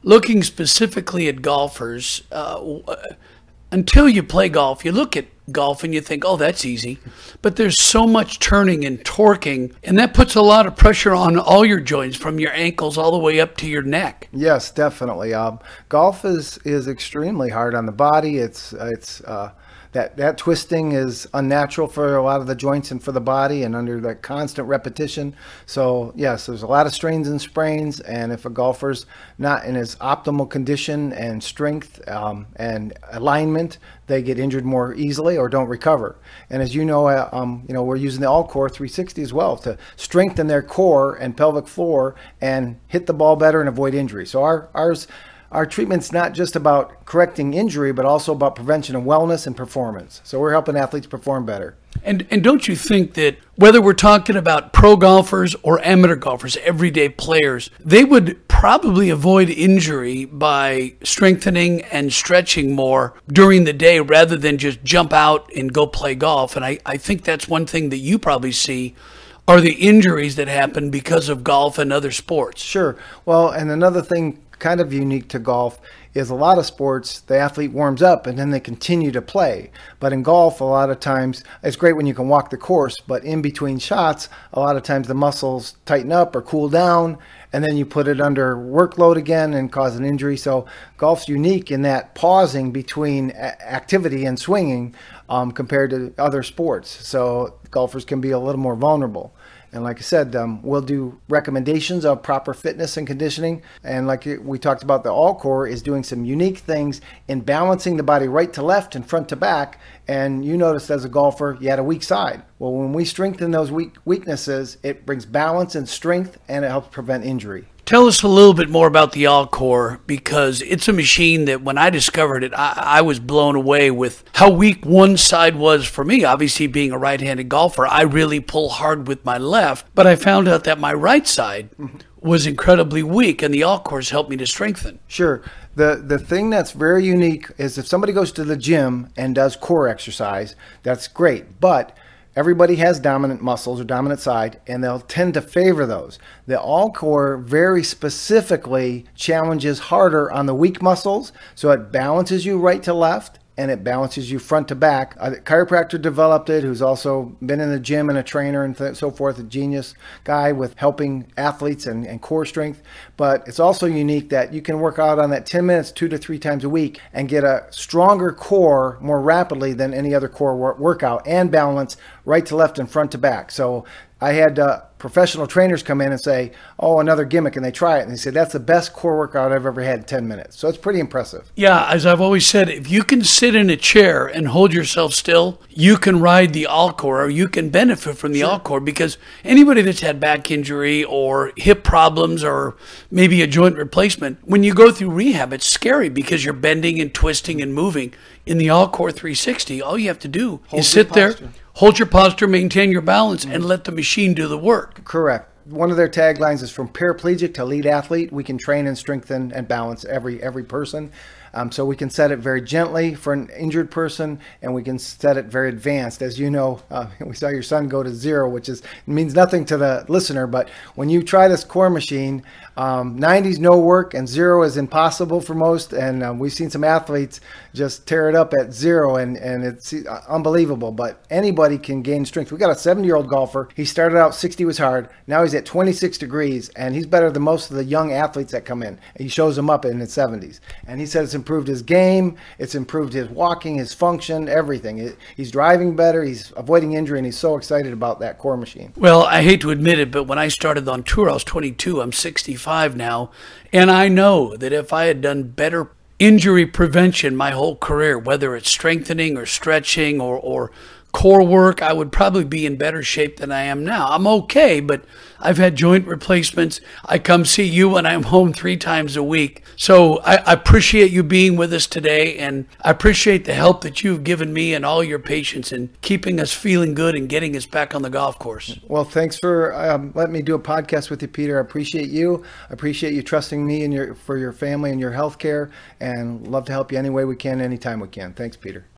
looking specifically at golfers, until you play golf, you look at golf and you think, oh, that's easy. But there's so much turning and torquing, and that puts a lot of pressure on all your joints from your ankles all the way up to your neck. Yes, definitely. Golf is extremely hard on the body. That twisting is unnatural for a lot of the joints and for the body, and under that constant repetition. So yes, there's a lot of strains and sprains, and if a golfer's not in his optimal condition and strength and alignment, they get injured more easily or don't recover. And as you know, we're using the AllCore360 as well to strengthen their core and pelvic floor and hit the ball better and avoid injury. So our treatment's not just about correcting injury, but also about prevention and wellness and performance. So we're helping athletes perform better. And don't you think that whether we're talking about pro golfers or amateur golfers, everyday players, they would probably avoid injury by strengthening and stretching more during the day rather than just jump out and go play golf? And I think that's one thing that you probably see are the injuries that happen because of golf and other sports. Sure. Well, and another thing kind of unique to golf is a lot of sports, the athlete warms up and then they continue to play. But in golf, a lot of times, it's great when you can walk the course, but in between shots, a lot of times the muscles tighten up or cool down, and then you put it under workload again and cause an injury. So golf's unique in that pausing between activity and swinging compared to other sports. So golfers can be a little more vulnerable. And like I said, we'll do recommendations of proper fitness and conditioning. And like we talked about, the AllCore is doing some unique things in balancing the body right to left and front to back. And you noticed as a golfer, you had a weak side. Well, when we strengthen those weaknesses, it brings balance and strength, and it helps prevent injury. Tell us a little bit more about the AllCore, because it's a machine that when I discovered it, I was blown away with how weak one side was for me. Obviously, being a right-handed golfer, I really pull hard with my left, but I found out that my right side was incredibly weak, and the AllCore's helped me to strengthen. Sure. The thing that's very unique is if somebody goes to the gym and does core exercise, that's great, but everybody has dominant muscles or dominant side, and they'll tend to favor those. The AllCore very specifically challenges harder on the weak muscles, so it balances you right to left, and it balances you front to back. A chiropractor developed it, who's also been in the gym and a trainer and so forth, a genius guy with helping athletes and core strength. But it's also unique that you can work out on that 10 minutes 2 to 3 times a week and get a stronger core more rapidly than any other core workout, and balance right to left and front to back. So I had professional trainers come in and say, oh, another gimmick, and they try it, and they say, that's the best core workout I've ever had in 10 minutes. So it's pretty impressive. Yeah, as I've always said, if you can sit in a chair and hold yourself still, you can ride the AllCore, or you can benefit from the AllCore, because anybody that's had back injury or hip problems or maybe a joint replacement, when you go through rehab, it's scary because you're bending and twisting and moving. In the AllCore360, all you have to do is sit there, hold your posture, maintain your balance, and let the machine do the work. Correct. One of their taglines is from paraplegic to elite athlete. We can train and strengthen and balance every person. So we can set it very gently for an injured person, and we can set it very advanced. As you know, we saw your son go to 0, which means nothing to the listener, but when you try this core machine, 90's no work and 0 is impossible for most, and we've seen some athletes just tear it up at 0, and it's unbelievable. But anybody can gain strength. We got a 70-year-old golfer. He started out 60 was hard. Now he's at 26 degrees, and he's better than most of the young athletes that come in. He shows them up in his 70s, and he said it's improved his game, it's improved his walking, his function, everything. He's driving better, he's avoiding injury, and he's so excited about that core machine. Well, I hate to admit it, but when I started on tour, I was 22. I'm 65 now, and I know that if I had done better injury prevention my whole career, whether it's strengthening or stretching or core work, I would probably be in better shape than I am now. I'm okay, but I've had joint replacements. I come see you when I'm home 3 times a week. So I appreciate you being with us today, and I appreciate the help that you've given me and all your patients in keeping us feeling good and getting us back on the golf course. Well, thanks for letting me do a podcast with you, Peter. I appreciate you. I appreciate you trusting me and for your family and your health care, and love to help you any way we can, anytime we can. Thanks, Peter.